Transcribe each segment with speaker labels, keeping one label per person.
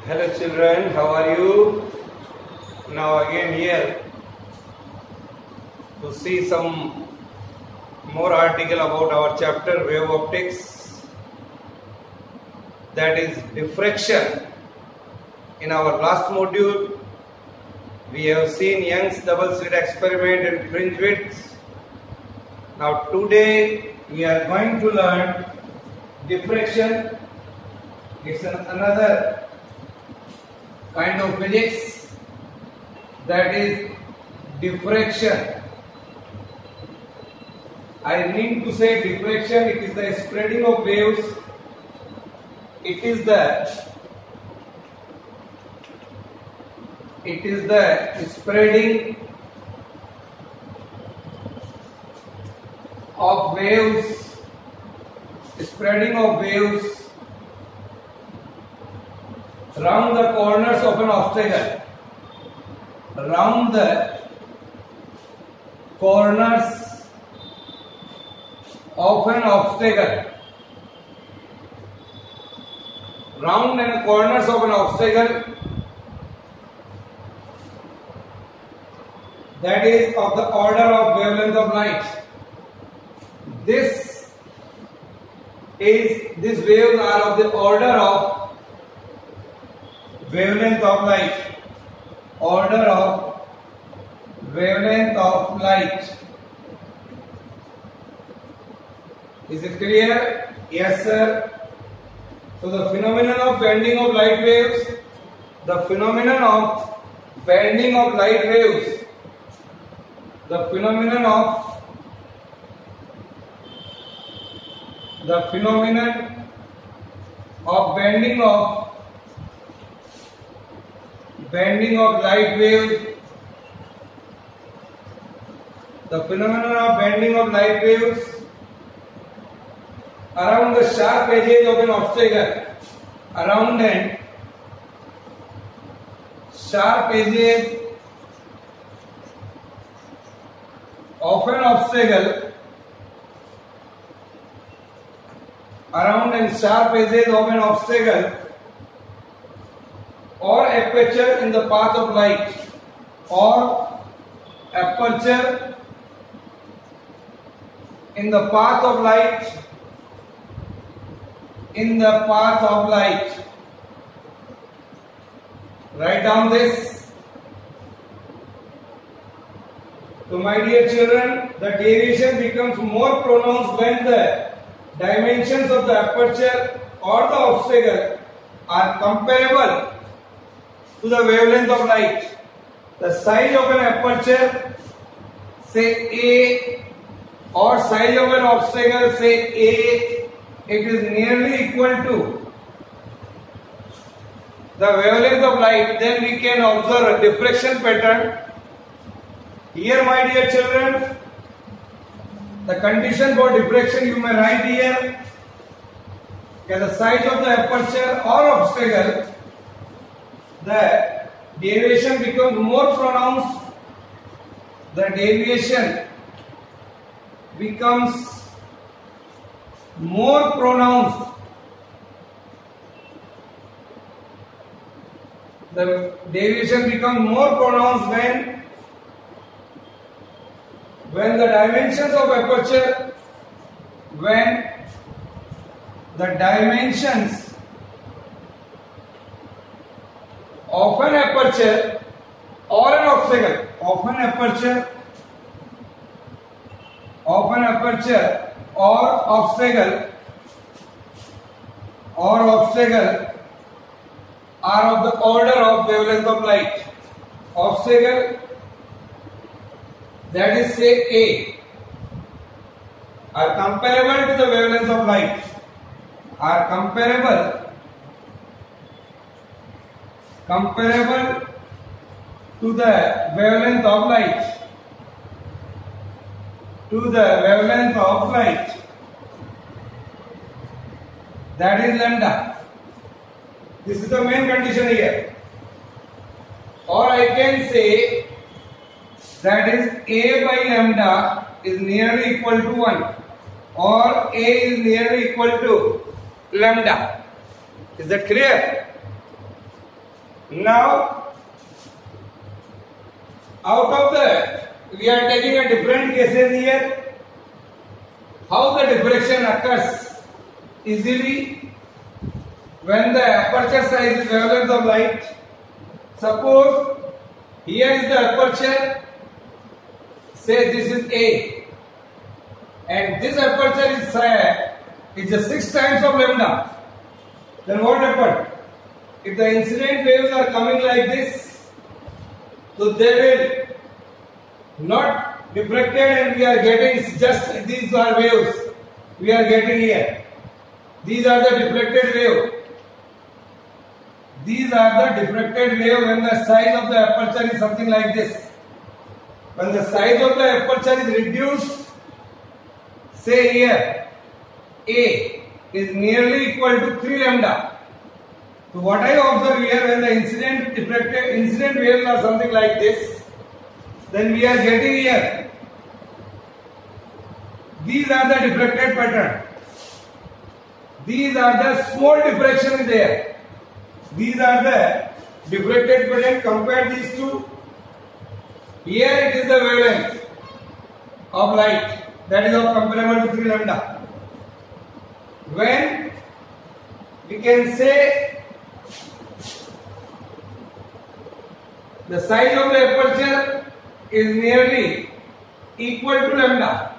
Speaker 1: Hello children, how are you? Now again here to see some more article about our chapter wave optics, that is diffraction. In our last module we have seen Young's double slit experiment and fringe width. Now today we are going to learn diffraction. It's another kind of physics, that is diffraction. I mean to say diffraction, it is the spreading of waves. It is the spreading of waves, round the corners of an obstacle, round the corners of an obstacle, round and corners of an obstacle, that is of the order of wavelength of light. These waves are of the order of wavelength of light, Is it clear? Yes sir. So the phenomenon of bending of light waves, the phenomenon of bending of light waves around the sharp edges of an obstacle, around the sharp edges of an obstacle, or aperture in the path of light, Write down this. So my dear children, the deviation becomes more pronounced when the dimensions of the aperture or the obstacle are comparable to the wavelength of light. The size of an aperture, say A, or size of an obstacle, say A, it is nearly equal to the wavelength of light, then we can observe a diffraction pattern. Here my dear children, the condition for diffraction you may write here. The size of the aperture or obstacle, the deviation becomes more pronounced. The deviation becomes more pronounced when the dimensions of aperture, an aperture or an obstacle, are of the order of wavelength of light. Obstacle, that is say A, are comparable to the wavelength of light, to the wavelength of light, that is lambda. This is the main condition here. Or I can say that is A by lambda is nearly equal to 1, or A is nearly equal to lambda. Is that clear? Now, out of the, we are taking a different cases here. How the diffraction occurs easily when the aperture size is wavelength of light. Suppose here is the aperture, say this is A, and this aperture is just 6 times of lambda. Then what happened? If the incident waves are coming like this, so they will not diffracted, and we are getting just these are waves we are getting here. These are the diffracted wave. These are the diffracted wave when the size of the aperture is something like this. When the size of the aperture is reduced, say here A is nearly equal to 3 lambda. So what I observe here, when the incident waves are something like this, then we are getting here. These are the diffracted pattern. These are the small diffraction there. These are the diffracted pattern. Compare these two. Here it is the wavelength of light, that is of comparable to 3 lambda. When we can say the size of the aperture is nearly equal to lambda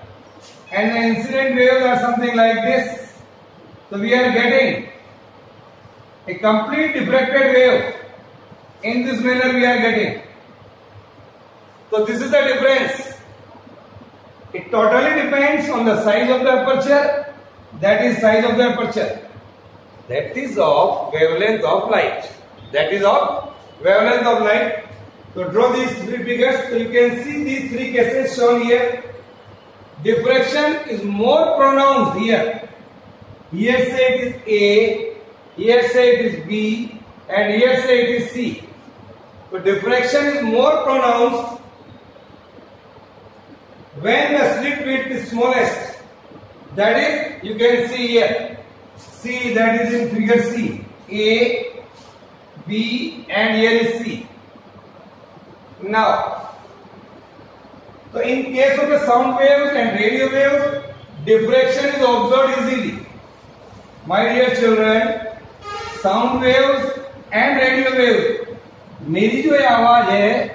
Speaker 1: and the incident waves are something like this, so we are getting a complete diffracted wave. In this manner we are getting. So this is the difference. It totally depends on the size of the aperture, that is size of the aperture. That is of wavelength of light. That is of wavelength of light. So draw these 3 figures. So you can see these 3 cases shown here. Diffraction is more pronounced here. Here say it is A, here say it is B, and here say it is C. So diffraction is more pronounced when the slit width is smallest. That is, you can see here. C, that is in figure C. A, B, and here is C. Now, so in case of the sound waves and radio waves, diffraction is observed easily. My dear children, sound waves and radio waves, मेरी जो ये आवाज है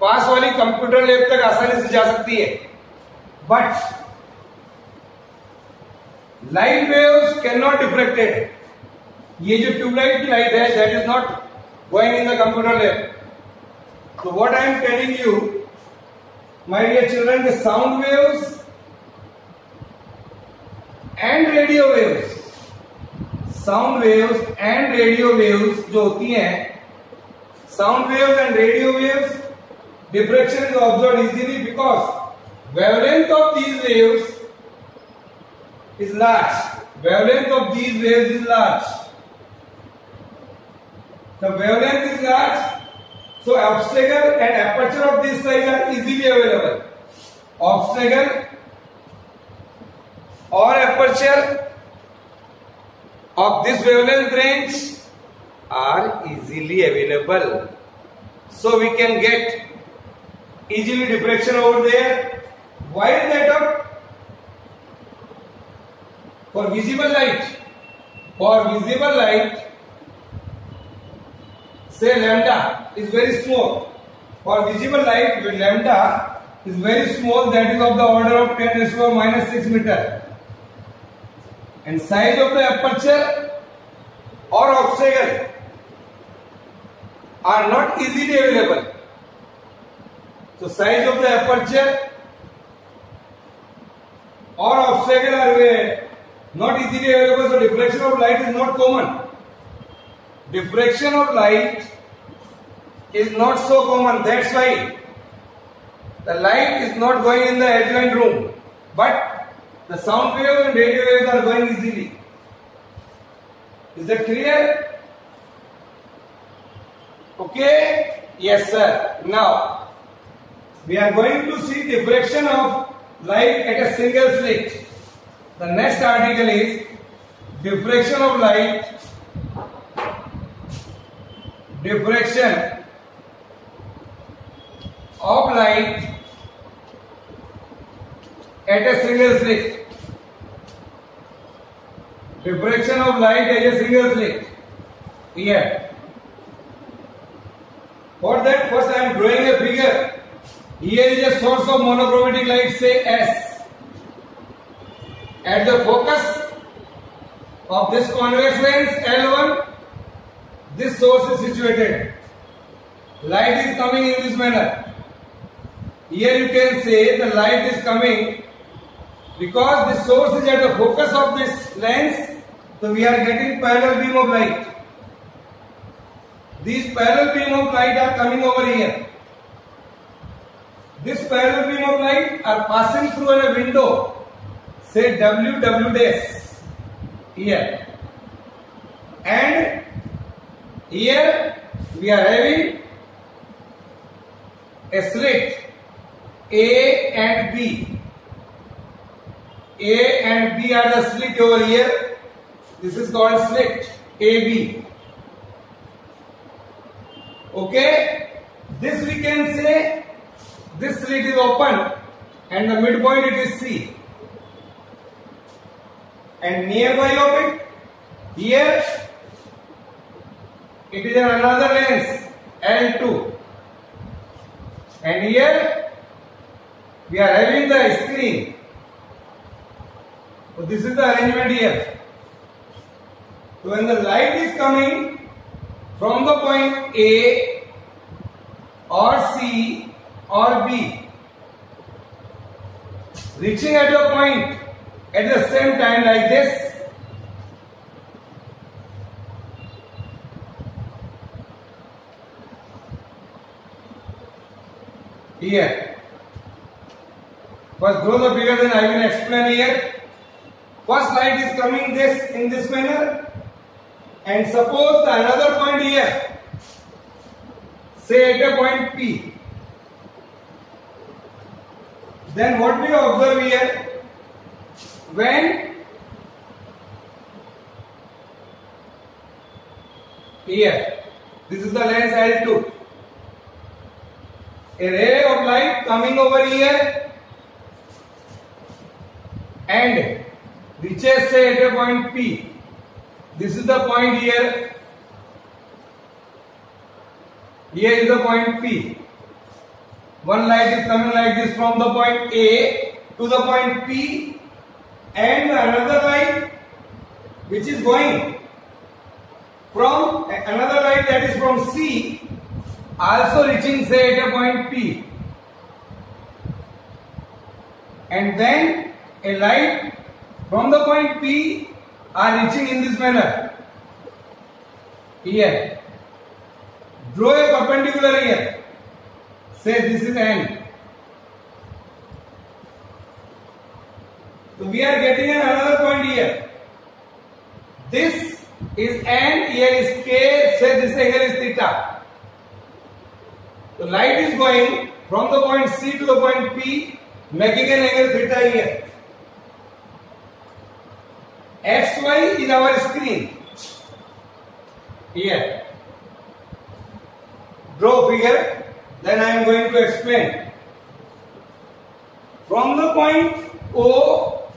Speaker 1: पास वाली computer lab तक आसानी से जा सकती है, but light waves can not diffracted. ये जो ट्यूबलाइट की लाइट है, that is not going in the computer lab. So what I am telling you, my dear children, the sound waves and radio waves, sound waves and radio waves जो होती हैं, sound waves and radio waves, diffraction is observed easily because wavelength of these waves is large. Wavelength of these waves is large. The wavelength is large. So obstacle and aperture of this size are easily available. Obstacle or aperture of this wavelength range are easily available. So we can get easily diffraction over there. Why is that up? For visible light. For visible light, say lambda is very small. For visible light, lambda is very small, that is of the order of 10 raised to minus 6 meter. And size of the aperture or obstacle are not easily available. So size of the aperture or obstacle are not easily available, so diffraction of light is not common. Diffraction of light is not so common. That's why the light is not going in the adjoint room, but the sound waves and radio waves are going easily. Is that clear? Okay? Yes, sir. Now we are going to see diffraction of light at a single slit. The next article is diffraction of light diffraction of light at a single slit. Diffraction of light at a single slit. Here. For that, first I am drawing a figure. Here is a source of monochromatic light, say S. At the focus of this convex lens L1, this source is situated. Light is coming in this manner. Here you can say the light is coming because the source is at the focus of this lens, so we are getting parallel beam of light. These parallel beam of light are coming over here. This parallel beam of light are passing through a window, say W dash here, and here we are having a slit A and B. A and B are the slit over here. This is called slit AB. Okay, this we can say this slit is open and the midpoint it is C. And nearby of it, here it is another lens L2. And here we are having the screen. So this is the arrangement here. So when the light is coming from the point A or C or B, reaching at a point at the same time like this, here. First draw the figure, then I will explain here. First light is coming this in this manner, and suppose the another point here, say at a point P. Then what we observe here, when here, this is the lens L2, a ray of light coming over here and reaches say at a point P. This is the point here. Here is the point P. One light is coming like this from the point A to the point P, and another light which is going from another light that is from C, also reaching say at a point P, and then a light from the point P are reaching in this manner. Here, draw a perpendicular here. Say this is N. So we are getting another point here. This is N, here is K, say this angle is theta. The light is going from the point C to the point P, making an angle theta here. XY is our screen. Here. Draw figure, then I am going to explain. From the point O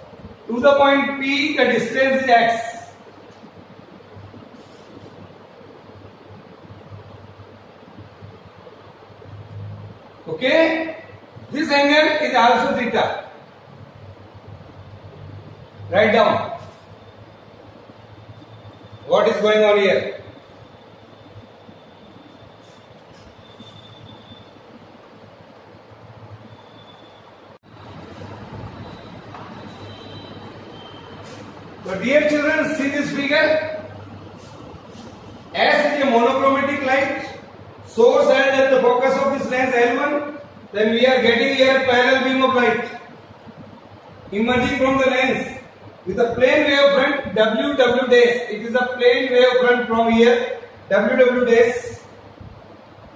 Speaker 1: to the point P, the distance is x. Okay? This angle is also theta. Write down what is going on here. So dear children, see this figure. S is a monochromatic light, source and at the focus of this lens L1, then we are getting here parallel beam of light emerging from the lens with a plane wave front W dash. It is a plane wave front from here. W dash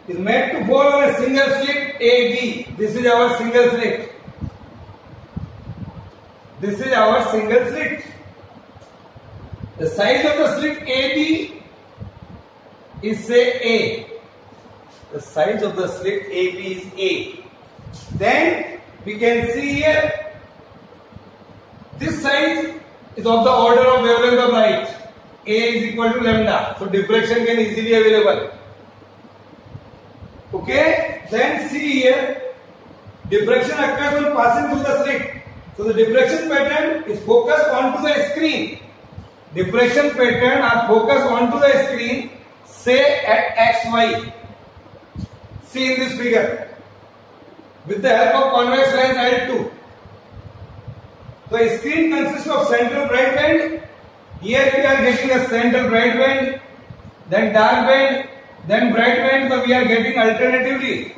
Speaker 1: is made to fall on a single slit AB. This is our single slit. This is our single slit. The size of the slit AB is say A. The size of the slit AB is A. Then we can see here this size is of the order of wavelength of light. A is equal to lambda. So diffraction can easily available. Okay. Then see here, diffraction occurs when passing through the slit. So the diffraction pattern is focused onto the screen. Diffraction pattern are focused onto the screen, say at XY. See in this figure. With the help of convex lens L2. The screen consists of central bright band. Here we are getting a central bright band, then dark band, then bright band. So we are getting alternatively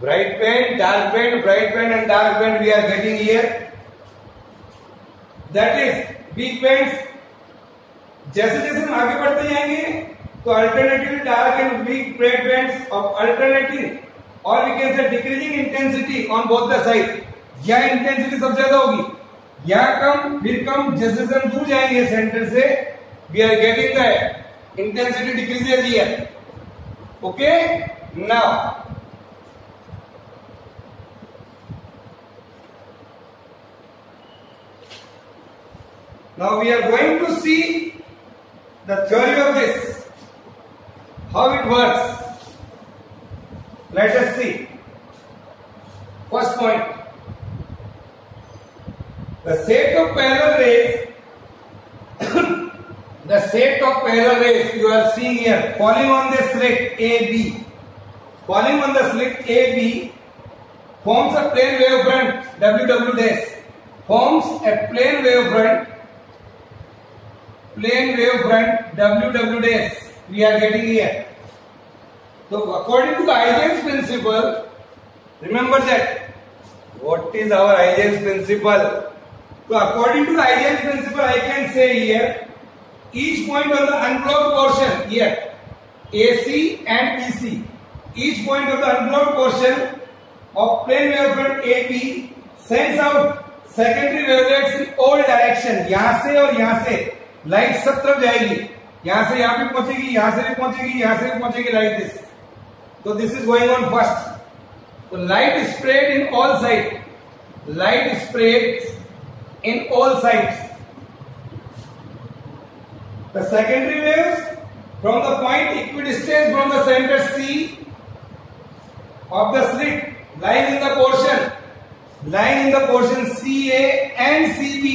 Speaker 1: bright band, dark band, bright band and dark band we are getting here. That is weak bands. जैसे जैसे हम आगे बढ़ते जाएंगे तो alternatively dark and weak bright bands of alternative और we can say decreasing intensity on both the side. यह intensity सबसे ज्यादा होगी, यहां कम फिर कम. जैसे जैसे हम दूर जाएंगे सेंटर से we are getting the intensity decreases here. Okay. Now we are going to see the theory of this, how it works. Let us see. First point, the set of parallel rays the set of parallel rays you are seeing here falling on the slit AB, falling on the slit AB forms a plane wavefront WW dash, forms a plane wavefront WW dash we are getting here. So according to the Huygens principle, remember that what is our Huygens principle. So according to the Huygens principle I can say here each point on the unblocked portion here AC and BC, each point of the unblocked portion of plane wavefront AB sends out secondary wavelets in all direction. यहां से और यहां से light सब तरफ जाएगी, यहां से यहां पे पहुंचेगी, यहां से भी पहुंचेगी, यहां से भी पहुंचेगी, लाइक दिस. तो this is going on first. तो light spread in all side, light spread in all sides. The secondary waves from the point equidistance from the centre C of the slit lying in the portion CA and CB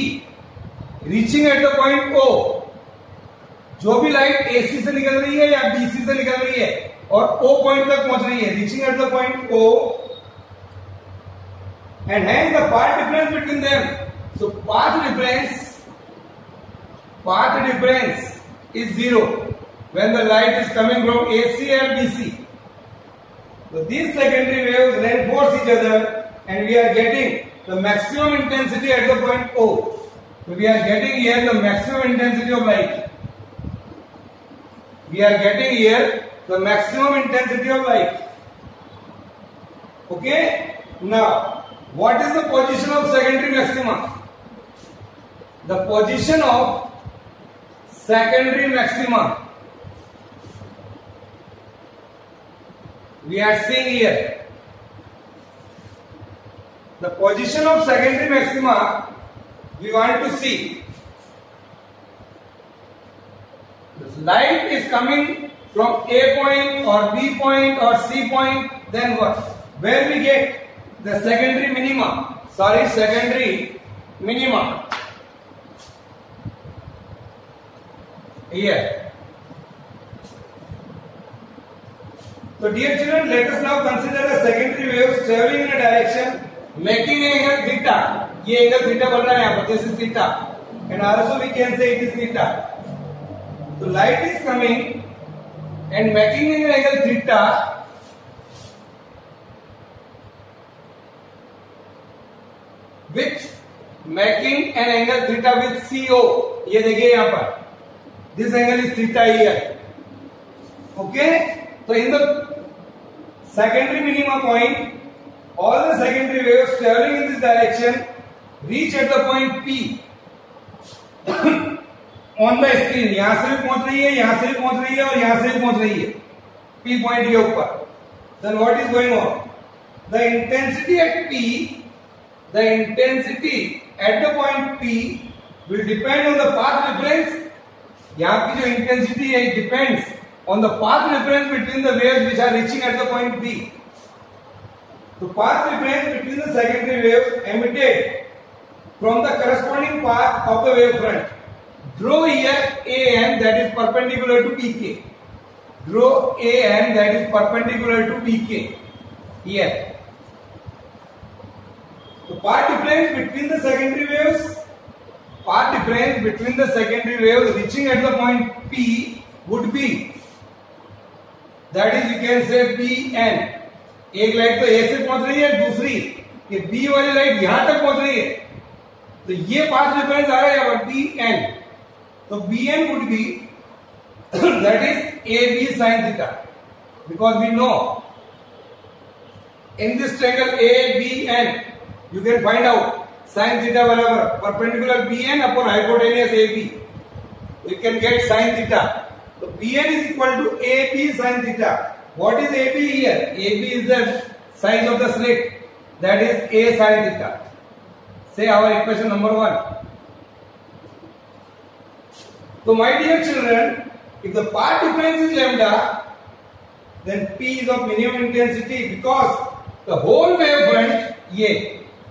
Speaker 1: reaching at the point O. जो भी light AC से निकल रही है या BC से निकल रही है और O पॉइंट तक पहुंच रही है, reaching at the point O, and hence the path difference between them. So path difference is zero when the light is coming from AC and BC. So these secondary waves reinforce each other and we are getting the maximum intensity at the point O. So we are getting here the maximum intensity of light. We are getting here the maximum intensity of light. Okay. Now, what is the position of secondary maxima? The position of secondary maxima we are seeing here. The position of secondary maxima we want to see. This light is coming from A point or B point or C point, then what? Where we get the secondary minima? Secondary minima. Here. So dear children, let us now consider the secondary waves traveling in a direction making an angle theta. ये angle theta बन रहा है यहाँ पर, this is theta and also we can say it is theta. तो light is coming and making an angle theta with making an angle theta with CO. ये देखिए यहाँ पर this angle is theta here. Okay. तो in the secondary minima point all the secondary waves traveling in this direction reach at the point P on the screen, यहां से भी पहुंच रही है, यहां से भी पहुंच रही है और यहां से भी पहुंच रही है P पॉइंट के ऊपर. Then what is going on? The intensity at P, the intensity at the point P will depend on the path difference. यहाँ की जो intensity है, it depends on the path difference between the waves which are reaching at the point P. The path difference between the secondary waves emitted from the corresponding path of the wavefront. Draw here AN that is perpendicular to PK. Draw AN that is perpendicular to PK. Here. The path difference between the secondary waves, path difference between the secondary waves reaching at the point P would be, that is you can say Pn. एक light तो A से पहुंच रही है, दूसरी ये B वाली light यहां तक पहुंच रही है, तो ये पाथ डिफरेंस आ रहा है यहाँ पर Bn. तो Bn would be that is AB sin theta, because we know in this triangle ABN you can find out sin theta बराबर perpendicular Bn upon hypotenuse AB, you can get sin theta. So Bn is equal to AB sin theta. What is AB here? AB is the size of the slit, that is A sin theta. Say our equation number 1. So my dear children, if the path difference is lambda, then P is of minimum intensity, because the whole wavefront,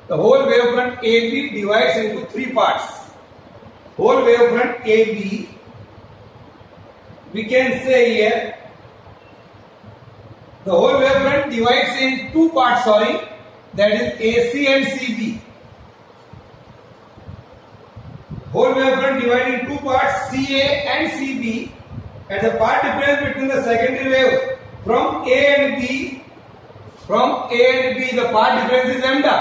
Speaker 1: the whole wavefront AB divides into 3 parts. Whole wavefront AB, we can say here, the whole wavefront divides in 2 parts, that is AC and CB. Whole wavefront divided in 2 parts, CA and CB, and the path difference between the secondary waves from A and B, the path difference is lambda.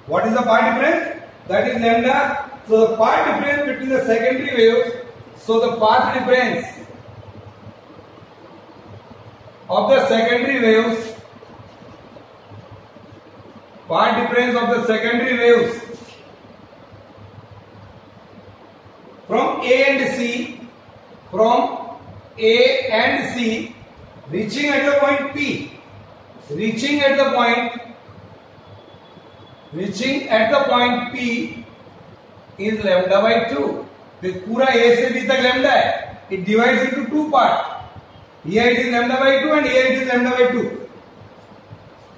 Speaker 1: What is the path difference? That is lambda. So the path difference between the secondary waves, so the path difference of the secondary waves, path difference of the secondary waves from A and C, reaching at the point P, reaching at the point P is lambda by 2. this पूरा A से B तक lambda है, it divides into 2 parts. Here it is lambda by 2 and here it is lambda by 2.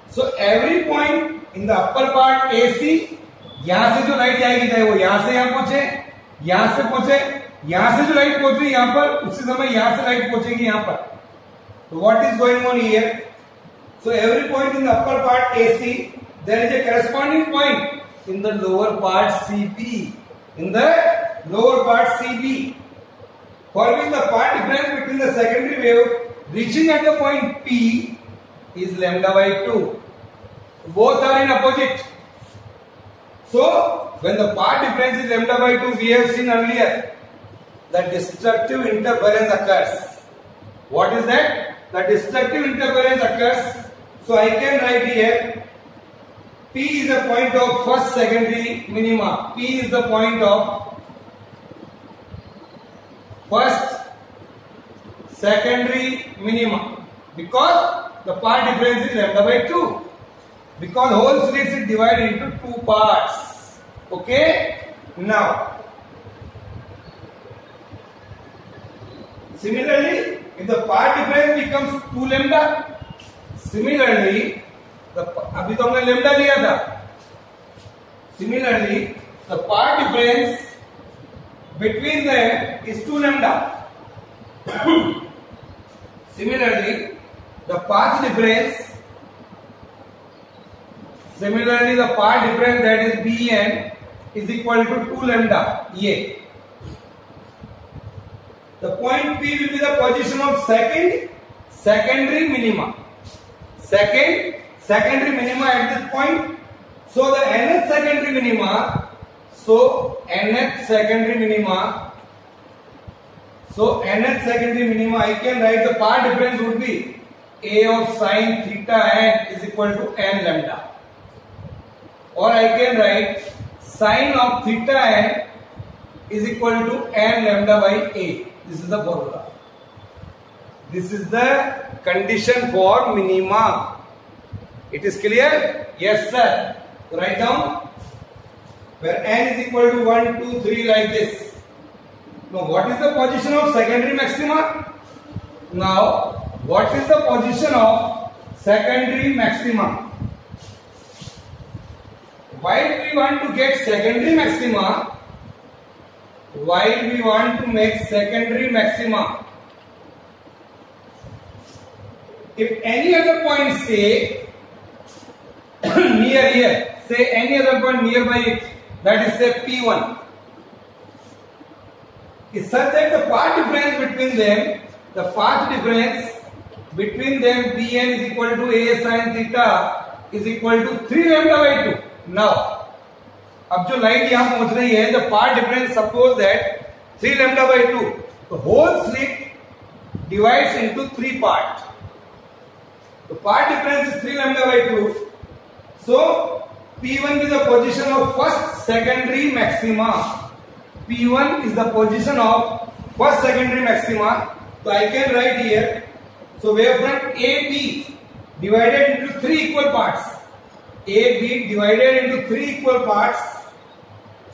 Speaker 1: So every point in the upper part AC, यहां से जो light जाएगी, चाहे वो यहां से यहां पहुंचे, यहां से पहुंचे, यहां से जो लाइट पहुंच रही है यहां पर, उसी समय यहां से लाइट पहुंचेगी यहां पर. So what is going on here? So every point in the upper part AC, there is a corresponding point in the lower part CB. In the lower part CB, for which the path difference between the secondary wave reaching at the point P is lambda by 2. Both are in opposite. So when the path difference is lambda by 2, we have seen earlier, the destructive interference occurs. What is that? The destructive interference occurs. So I can write here, P is the point of first secondary minima. P is the point of first secondary minima, because the path difference is lambda by 2, because whole slit is divided into 2 parts. Okay? Now, similarly, if the path difference becomes 2 lambda, similarly, अभी तो हमने lambda लिया था. Similarly, the path difference between them is 2 lambda. Similarly, the path difference that is Bn is equal to 2 lambda. ये the point P will be the position of secondary minima. Secondary minima at this point. So the nth secondary minima. So nth secondary minima, I can write the path difference would be A of sin theta n is equal to n lambda. Or I can write sin of theta n is equal to n lambda by a. This is the formula. This is the condition for minima. It is clear? Yes sir. Write down where n is equal to 1, 2, 3 like this. Now what is the position of secondary maxima? Now what is the position of secondary maxima? While we want to get secondary maxima, while we want to make secondary maxima, if any other point say near here, say any other point nearby it, that is say P1, is such that the path difference between them, the path difference between them Pn is equal to a sin theta is equal to 3 lambda by 2. Now, अब जो line यहां पहुंच रही है, the path difference suppose that 3 lambda by 2, the whole slit divides into 3 parts. The path difference is 3 lambda by 2. So P1 is the position of first secondary maxima. P1 is the position of first secondary maxima. So I can write here. So wavefront AB divided into 3 equal parts. AB divided into 3 equal parts.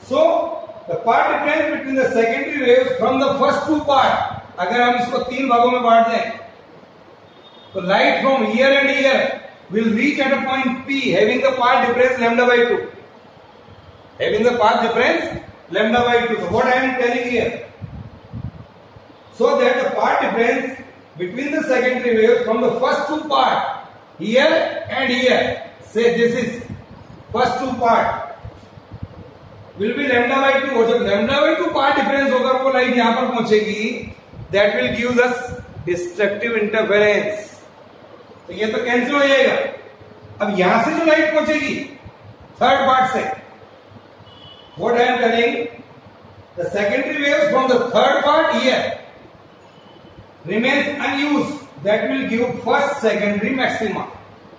Speaker 1: So the path difference between the secondary waves from the first 2 parts, अगर हम इसको 3 भागों में बांट दें, तो light from here and here will reach at a point P having the path difference lambda by 2. Having the path difference lambda by 2. So what I am telling here? So that the path difference between the secondary waves from the first 2 parts here and here, say this is first 2 parts, will be lambda by 2. और जब lambda by 2 path difference होगा, वो light यहां पर पहुंचेगी, that will give us destructive interference. तो ये तो कैंसिल हो जाएगा. अब यहां से जो लाइट पहुंचेगी थर्ड पार्ट से, what I am telling, the secondary waves from the third part here remains unused. That will give first secondary maxima.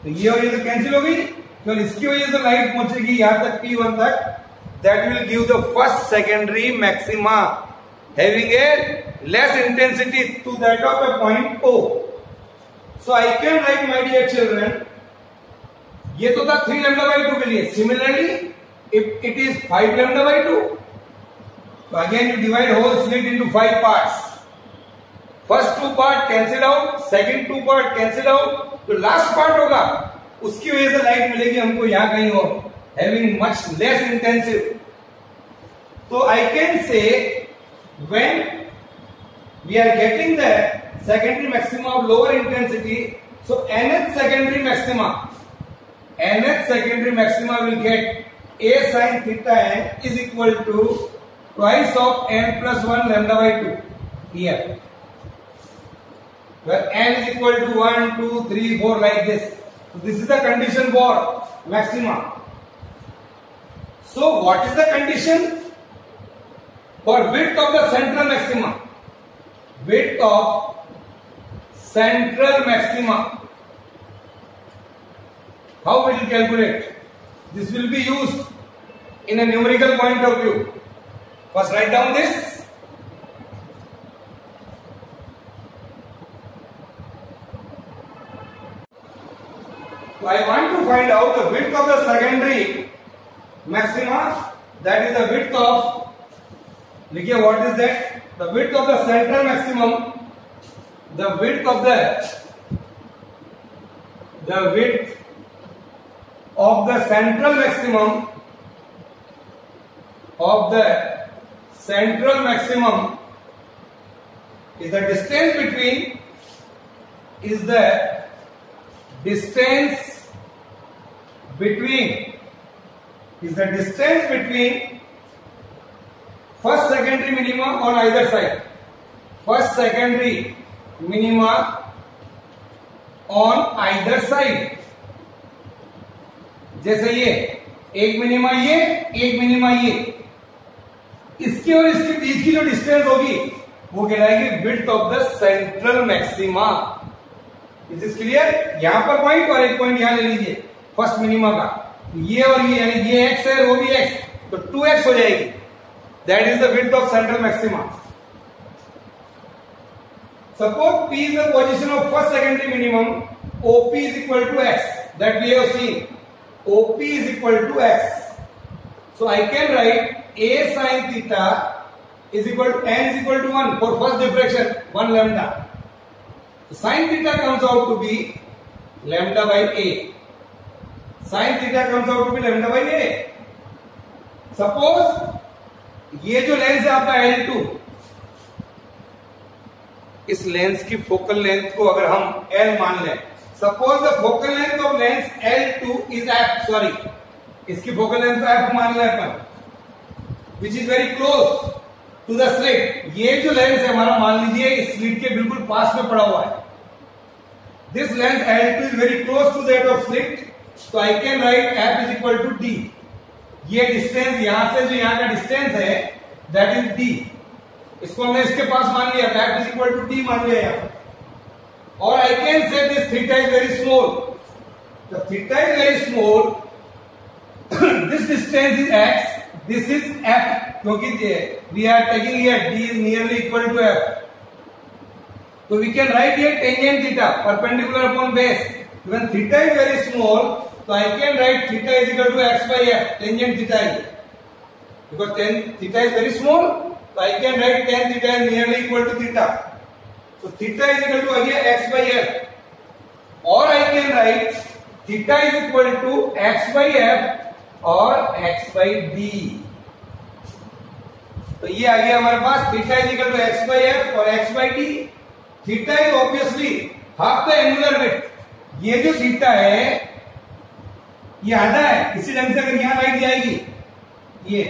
Speaker 1: तो ये और ये तो कैंसिल हो गई. तो इसकी वजह से लाइट पहुंचेगी यहां तक P1 तक. That will give the first secondary maxima having a less intensity to that of a point O. So I can write, my dear children, ये तो था 3 lambda by 2 के लिए. Similarly, if it is 5 lambda by 2, so again you divide whole slit into 5 parts. First 2 part cancelled out, second 2 part cancelled out, तो last part होगा, उसकी वजह से लाइट मिलेगी हमको यहाँ कहीं और, having much less intensive. So I can say when we are getting the secondary maxima of lower intensity, so nth secondary maxima will get a sin theta n is equal to twice of n plus 1 lambda by 2 here, where n is equal to 1, 2, 3, 4 like this. So this is the condition for maxima. So what is the condition for width of the central maxima? Width of central maxima. How will you calculate? This will be used in a numerical point of view. First write down this. So I want to find out the width of the secondary maxima, that is the width of, देखिए what is that? The width of the central maximum, the width of the central maximum is the distance between first secondary minima on either side. First secondary minima on either side. जैसे ये एक minima ये, एक minima ये, इसके और इसके बीच की जो डिस्टेंस होगी वो कहलाएगी width of the central maxima. It is clear? यहां पर पॉइंट और एक पॉइंट यहां ले लीजिए फर्स्ट मिनिमा का. ये और ये, यानी ये x है और वो भी x, तो 2x हो जाएगी. That is the width of central maxima. Suppose P is the position of first secondary minimum, OP is equal to x. That we have seen. OP is equal to x. So I can write A sin theta is equal to n is equal to 1 for first diffraction, 1 lambda. So sin theta comes out to be lambda by A. Sin theta comes out to be lambda by A. Suppose ये जो lens है आपका L2, इस lens की focal length को अगर हम L मान लें, suppose the focal length of lens L2 is f, sorry इसकी फोकल लेंथ को f मान लें अपन, which is very close to the slit. ये जो लेंस है हमारा, मान लीजिए इस स्लिट के बिल्कुल पास में पड़ा हुआ है. This lens L2 is very close to that of slit, so I can write f is equal to d. ये डिस्टेंस यहां से जो यहां का डिस्टेंस है दैट इज d. इसको हमने इसके पास मान लिया, f is equal to d मान लिया यहां. और I can say this theta is very small. The theta is very small. This distance is x. This is f. क्योंकि we are taking here d is nearly equal to f. So we can write here tangent theta perpendicular upon base. When theta is very small, so I can write theta is equal to x by f, tangent theta is. Because theta is very small, so I can write tan theta is nearly equal to theta. So theta is equal to again x by f. Or I can write theta is equal to x by f or x by d. तो ये आ गया हमारे पास theta is equal to x by f और x by d. Theta is obviously half the angular width. ये जो theta है ये आधा है. इसी ढंग से अगर यहां लाइट जाएगी ये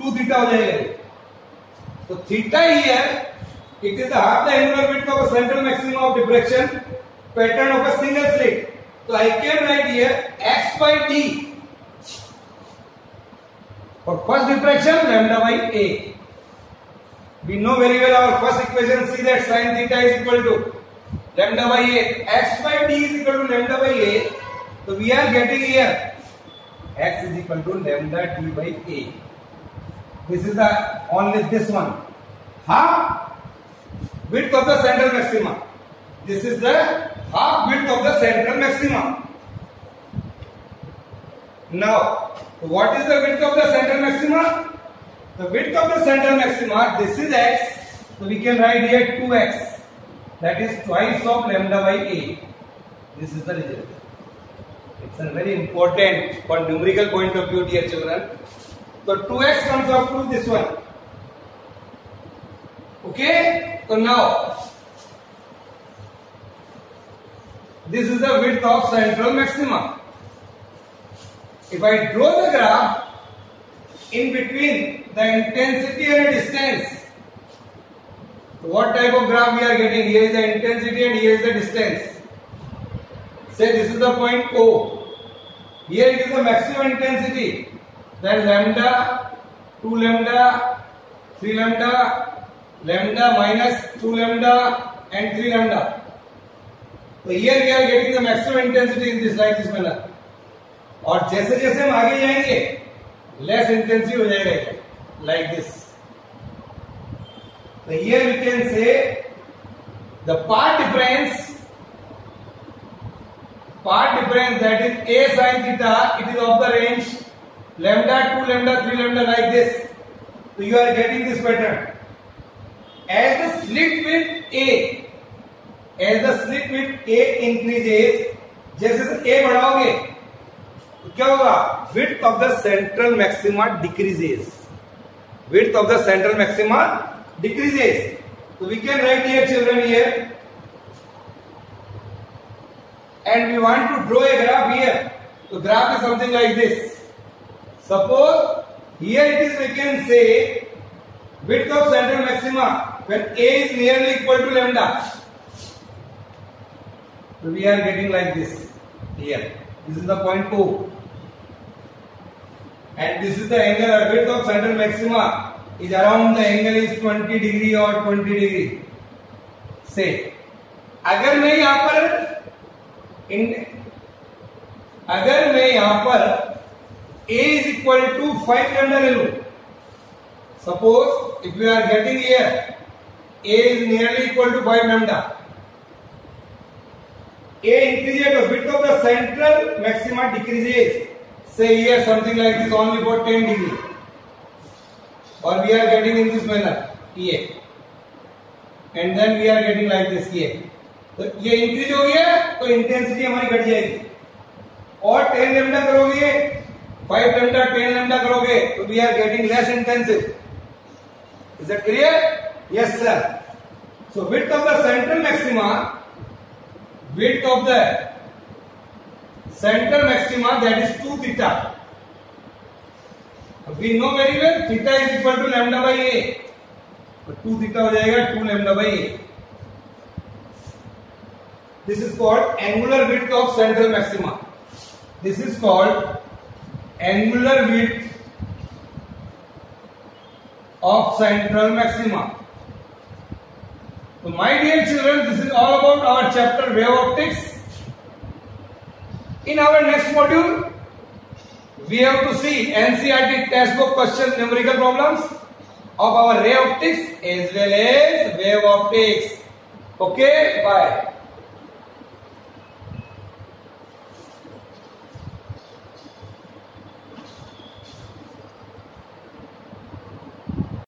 Speaker 1: 2 थीटा हो जाएगा. तो theta here it is half the angular width of a central maximum of diffraction pattern of a single slit. तो I can write here x by d for first diffraction lambda by a. We know very well our first equation, see that sin theta is equal to lambda by a. X by d is equal to lambda by a. So we are getting here x is equal to lambda d by a. This is the only this one, half width of the central maxima. This is the half width of the central maxima. Now what is the width of the central maxima? The width of the central maxima, this is x, so we can write here 2x. That is twice of lambda by a. This is the result. It's a very important for numerical point of view, dear children. So 2x comes up to this one. Okay. So now this is the width of central maxima. If I draw the graph in between the intensity and the distance, what type of graph we are getting? Here is the intensity and here is the distance. Say this is the point O. Here it is the maximum intensity. Then lambda, 2 lambda, 3 lambda, lambda minus 2 lambda and 3 lambda. So here we are getting the maximum intensity in this like this manner. और जैसे जैसे हम आगे जाएंगे less intensity हो जाएगा like this. So here we can say the part difference that is a sin theta, it is of the range lambda, 2 lambda, 3 lambda like this. So you are getting this pattern. As the slit width A increases, जैसे A बढ़ाओगे तो क्या होगा? Width of the central maxima decreases. Width of the central maxima decreases. So we can write here children here, and we want to draw a graph here. So graph is something like this. Suppose here it is, we can say width of central maxima when A is nearly equal to lambda. So we are getting like this here. This is the point O. And this is the angle or width of central maxima is around, the angle is 20 degree or 20 degree. Say अगर मैं यहाँ पर A is equal to 5 lambda ले लूं, Suppose if we are getting here A is nearly equal to 5 lambda. A increases, the width of the central maxima decreases. Say here something like this only for 10 degree. Or we are getting in this manner A. And then we are getting like this here. तो ये increase हो गया तो intensity हमारी घट जाएगी. और 10 lambda करोगे 5 lambda 10 lambda करोगे तो we are getting less intensive. Is that clear? Yes sir. So width of the central maxima, that is 2 theta. We know very well theta is equal to lambda by A. तो 2 theta हो जाएगा 2 lambda by A. This is called angular width of central maxima. This is called angular width of central maxima. So my dear children, this is all about our chapter wave optics. In our next module, we have to see NCERT textbook questions, numerical problems of our ray optics as well as wave optics. Okay, bye.